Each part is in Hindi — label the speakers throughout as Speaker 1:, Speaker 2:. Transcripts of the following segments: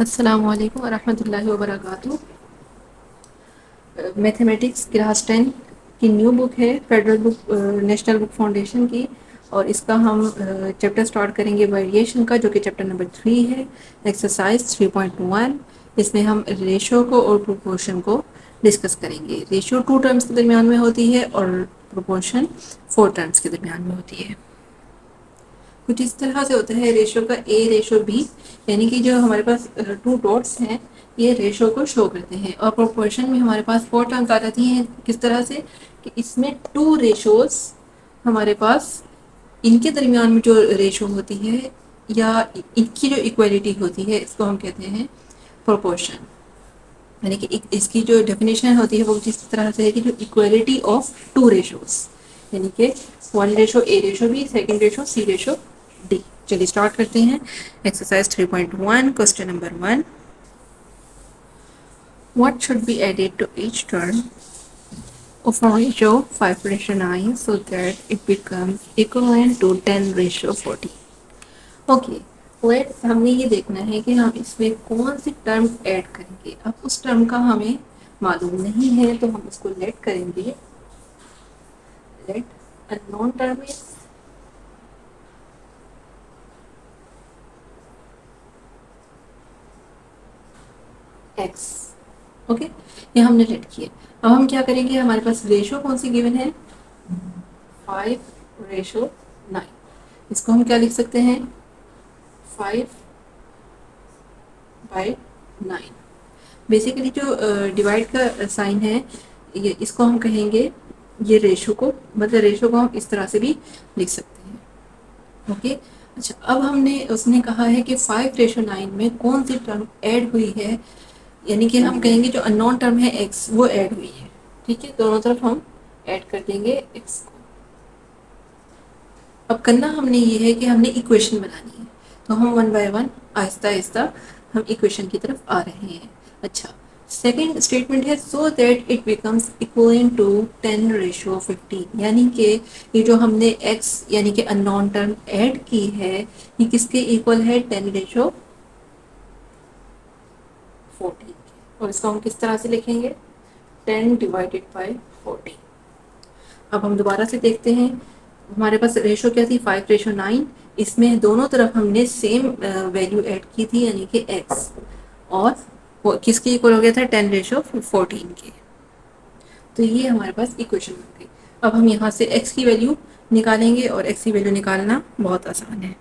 Speaker 1: अस्सलामु अलैकुम वरहमतुल्लाहि वबरकातुहू। मैथमेटिक्स क्लास 10 की न्यू बुक है, federal book national book foundation की। और इसका हम चैप्टर स्टार्ट करेंगे वेरिएशन का, जो कि चैप्टर नंबर 3 है, एक्सरसाइज 3.1। इसमें हम रेशो को और प्रोपोर्शन को डिस्कस करेंगे। रेशो 2 टर्म्स के दरमियान में होती है और प्रोपोर्शन 4 टर्म्स के दरमियान में होती है। कुछ इस तरह से होता है रेशो का ए रेशो बी, यानी कि जो हमारे पास 2 डॉट्स हैं ये रेशो को शो करते हैं। और प्रोपोर्शन में हमारे पास 4 टर्म्स आ जाती हैं। किस तरह से कि इसमें 2 रेशोज हमारे पास, इनके दरमियान में जो रेशो होती है या इनकी जो इक्वलिटी होती है, इसको हम कहते हैं प्रोपोर्शन। यानी कि इसकी जो डेफिनेशन होती है वो जिस तरह से है कि जो इक्वलिटी ऑफ 2 रेशोज, यानी कि 1 ratio a ratio b, second ratio c ratio d. चलिए स्टार्ट करते हैं। Exercise 3.1, question number 1। What should be added to each term of a ratio 5:9 so that it becomes equivalent to 10:40? Okay, let's हमने ये देखना है कि हम इसमें कौन सी टर्म ऐड करेंगे। अब उस टर्म का हमें मालूम नहीं है तो हम उसको लेट करेंगे। Let unknown term is x. Okay, ये हमने लेट किया। अब हम क्या करेंगे, हमारे पास रेशो कौन सी गिवन है, 5:9। इसको हम क्या लिख सकते हैं, 5/9। बेसिकली जो डिवाइड का साइन है ये, इसको हम कहेंगे, ये रेशो को, मतलब रेशो को हम इस तरह से भी लिख सकते हैं। ओके, अच्छा, अब हमने उसने कहा है कि 5:9 में कौन सी टर्म ऐड हुई है, यानी कि हम कहेंगे जो अननोन टर्म है x वो ऐड हुई है। ठीक है, दोनों तरफ हम ऐड कर देंगे x को। अब करना हमने ये है कि हमने इक्वेशन बनानी है, तो हम 1 बाय 1 आहिस्ता आहिस्ता हम इक्वेशन की तरफ आ रहे हैं। अच्छा, सेकेंड स्टेटमेंट है so that it becomes equivalent to 10:15, यानी कि ये जो हमने x यानी कि अननोन टर्म ऐड की है ये किसके इक्वल है, 10:14। और इसको हम किस तरह से लिखेंगे, 10/14। अब हम दोबारा से देखते हैं, हमारे पास रेशो क्या थी, 5:9। इसमें दोनों तरफ हमने सेम वैल्यू ऐड की थी, यानी कि x, और वो किसके इक्वल हो गया था, 10:14 के। तो ये हमारे पास इक्वेशन बन गई। अब हम यहाँ से x की वैल्यू निकालेंगे, और x की वैल्यू निकालना बहुत आसान है।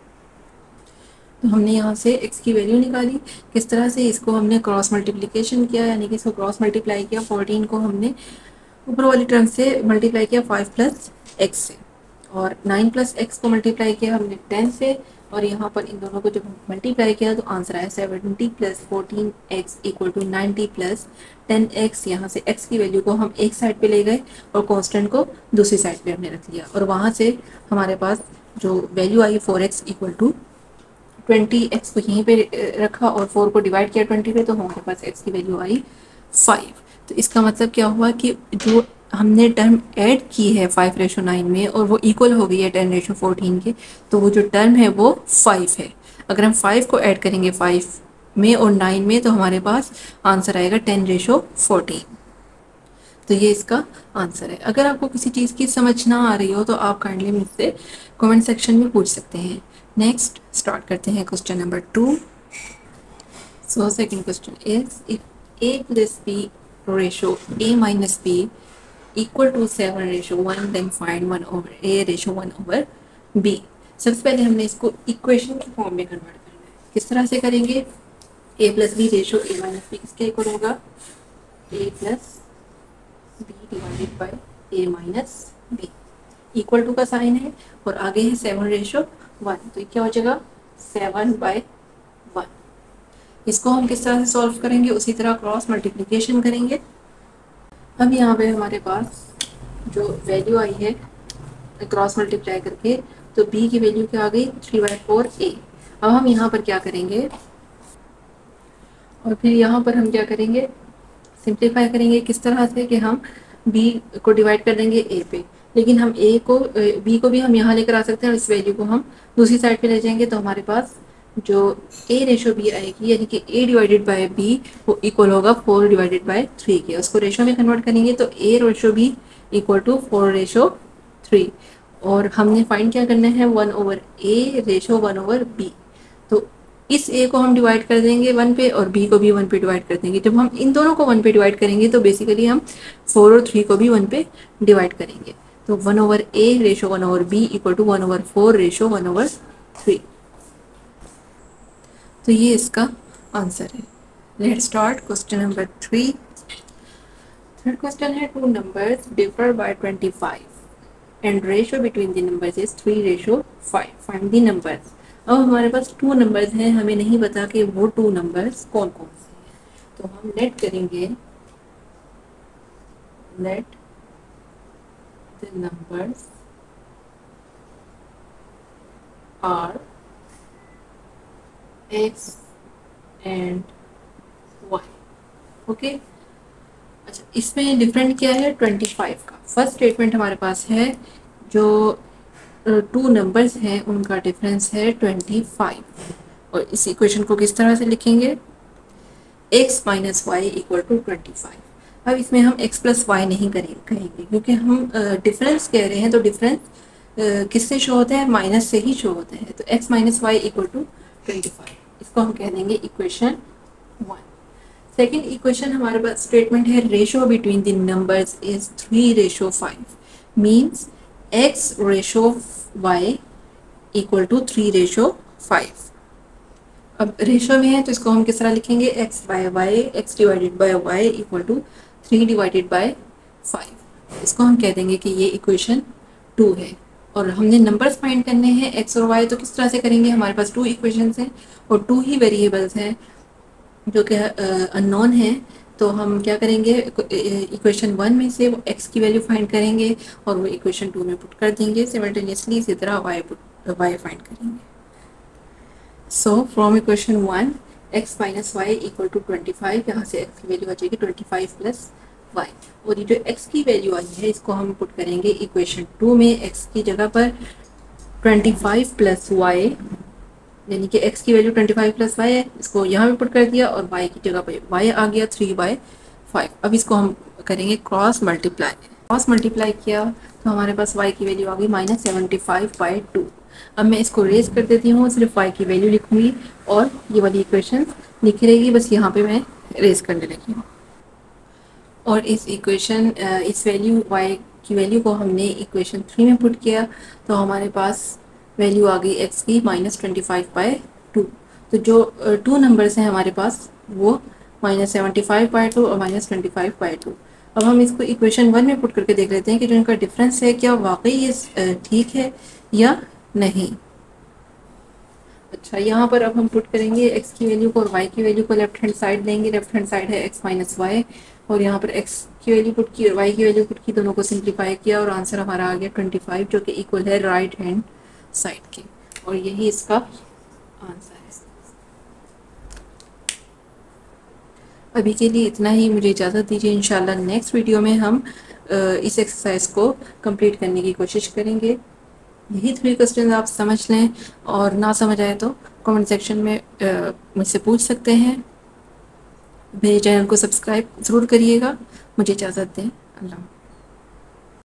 Speaker 1: तो हमने यहाँ से x की वैल्यू निकाली। किस तरह से, इसको हमने क्रॉस मल्टीप्लिकेशन किया, यानी कि इसको क्रॉस मल्टीप्लाई किया। 14 को हमने ऊपर वाली टर्म से मल्टीप्लाई किया 5 + x से, और 9 + x को मल्टीप्लाई किया हमने 10 से, और यहाँ पर इन दोनों को जब मल्टीप्लाई किया तो आंसर आया 70 + 14x = 90 + 10x। यहाँ से x की वैल्यू को हम एक साइड पे ले गए और कांस्टेंट को दूसरी साइड पे हमने रख लिया, और वहाँ से हमारे पास जो वैल्यू आई 4x = 20। x को यहीं पे रखा और 4 को डिवाइड किया 20 पे, तो हमारे पास x की वैल्यू आई 5। तो इसका मतलब क्या हुआ कि जो हमने टर्म ऐड की है 5:9 में और वो इक्वल हो गई है 10:14 के, तो वो जो टर्म है वो 5 है। अगर हम 5 को ऐड करेंगे 5 में और 9 में, तो हमारे पास आंसर आएगा 10:14। तो ये इसका आंसर है। अगर आपको किसी चीज़ की समझ ना आ रही हो तो आप काइंडली मुझसे कमेंट सेक्शन में पूछ सकते हैं। नेक्स्ट स्टार्ट करते हैं question number 2। So second question is if a + b ratio a - b equal to 7:1, then find 1/a/1/b। सबसे पहले हमने इसको इक्वेशन की फॉर्म में कन्वर्ट करना है। किस तरह से करेंगे, a + b ratio a - b किसके इक्वल होगा, a + b / a - b। Equal to का साइन है और आगे है 7:1, तो ये क्या हो जाएगा, 7/1। इसको हम किस तरह से सॉल्व करेंगे, उसी तरह क्रॉस मल्टीप्लिकेशन करेंगे। अब यहाँ पे हमारे पास जो वैल्यू आई है क्रॉस मल्टीप्लाई करके, तो b की वैल्यू क्या आ गई, 3/4a। अब हम यहाँ पर क्या करेंगे, और फिर यहाँ पर हम क्या करेंगे, सिंप्लीफाई करेंगे। किस तरह से कि हम b को डिवाइड कर देंगे a पे, लेकिन हम b को भी हम यहाँ लेकर आ सकते हैं और इस वैल्यू को हम दूसरी साइड पे ले जाएंगे, तो हमारे पास जो ए रेशो बी आएगी यानी कि ए डिवाइडेड बाय बी वो इक्वल होगा 4 डिवाइडेड बाय 3 के। उसको रेशो में कन्वर्ट करेंगे तो a ratio b equal to 4 ratio 3। और हमने फाइंड क्या करना है 1 over a ratio 1 over b. तो इस ए को हम डिवाइड कर देंगे 1 पे और बी को भी 1 पे डिवाइड कर देंगे। जब हम इन दोनों को 1 पे डिवाइड करेंगे तो बेसिकली हम 4 और 3 को भी 1 पे डिवाइड करेंगे। तो 1 over a ratio 1 over b equal to 1 over 4 ratio 1 over 3। तो ये इसका आंसर है। Let's start question number 3। Third question है, two numbers differ by 25 and ratio between the numbers is 3:5। Find the numbers. अब हमारे पास टू नंबर्स हैं, हमें नहीं पता कि वो टू नंबर्स कौन कौन से हैं। तो हम लेट करेंगे, let the numbers are x and y। Okay, अच्छा इसमें डिफरेंट क्या है 25 का। फर्स्ट स्टेटमेंट हमारे पास है जो टू नंबर्स हैं उनका डिफरेंस है 25। और इस इक्वेशन को किस तरह से लिखेंगे, x minus y equal to 25। अब इसमें हम x प्लस वाई नहीं कहेंगे क्योंकि हम डिफरेंस कह रहे हैं। तो डिफरेंस किससे शो होता है, माइनस से ही शो होता है। तो x minus y equal to 25, इसको हम कह देंगे इक्वेशन 1। सेकेंड इक्वेशन हमारे पास स्टेटमेंट है ratio between the numbers is 3:5 means x ratio y equal to 3:5। अब रेशो में है तो इसको हम किस तरह लिखेंगे, x by y, x divided by y equal to 3 divided by 5। इसको हम कह देंगे कि ये इक्वेशन 2 है। और हमने नंबर्स फाइंड करने हैं x और y, तो किस तरह से करेंगे, हमारे पास 2 इक्वेशंस हैं और 2 ही वेरिएबल्स हैं जो कि अननोन है। तो हम क्या करेंगे, इक्वेशन 1 में से वो x की वैल्यू फाइंड करेंगे और वो इक्वेशन 2 में पुट कर देंगे। सिमिल्टेनियसली इसी तरह y फाइंड करेंगे। So from equation 1 x minus y equal to 25, यहाँ से x की वैल्यू आ जाएगी 25 प्लस वाई। और ये जो x की वैल्यू आई है इसको हम पुट करेंगे इक्वेशन 2 में। x की जगह पर 25 प्लस वाई, यानी कि x की वैल्यू 25 प्लस वाई है, इसको यहाँ पे पुट कर दिया और y की जगह पे y आ गया 3/5। अब इसको हम करेंगे क्रॉस मल्टीप्लाई। क्रॉस मल्टीप्लाई किया तो हमारे पास y की वैल्यू आ गई -75/2। अब मैं इसको रेज कर देती हूँ, सिर्फ y की वैल्यू लिखूंगी और ये वाली इक्वेशन लिखी रहेगी, बस यहाँ पे मैं रेज करने लगी हूँ। और इस इक्वेशन इस वैल्यू y की वैल्यू को हमने इक्वेशन 3 में पुट किया तो हमारे पास वैल्यू आ गई x की -25/2। तो जो टू नंबर्स हैं हमारे पास वो -75/2 और -25/2। अब हम इसको इक्वेशन 1 में पुट करके देख लेते हैं कि जो इनका डिफरेंस है क्या वाकई ये ठीक है या नहीं। अच्छा, यहाँ पर अब हम पुट करेंगे x की वैल्यू को और y की वैल्यू को लेफ्ट हैंड साइड लेंगे। लेफ्ट हैंड साइड है x माइनस वाई और यहाँ पर x की वैल्यू पुट की और y की वैल्यू पुट की, दोनों को सिंप्लीफाई किया और आंसर हमारा आ गया 25 जो कि इक्वल है राइट हैंड साइड के। और यही इसका आंसर है। अभी के लिए इतना ही, मुझे इजाज़त दीजिए। इंशाल्लाह नेक्स्ट वीडियो में हम इस एक्सरसाइज को कंप्लीट करने की कोशिश करेंगे। यही 3 क्वेश्चन आप समझ लें और ना समझ आए तो कमेंट सेक्शन में मुझसे पूछ सकते हैं। मेरे चैनल को सब्सक्राइब ज़रूर करिएगा। मुझे इजाज़त दें। अल्लाह।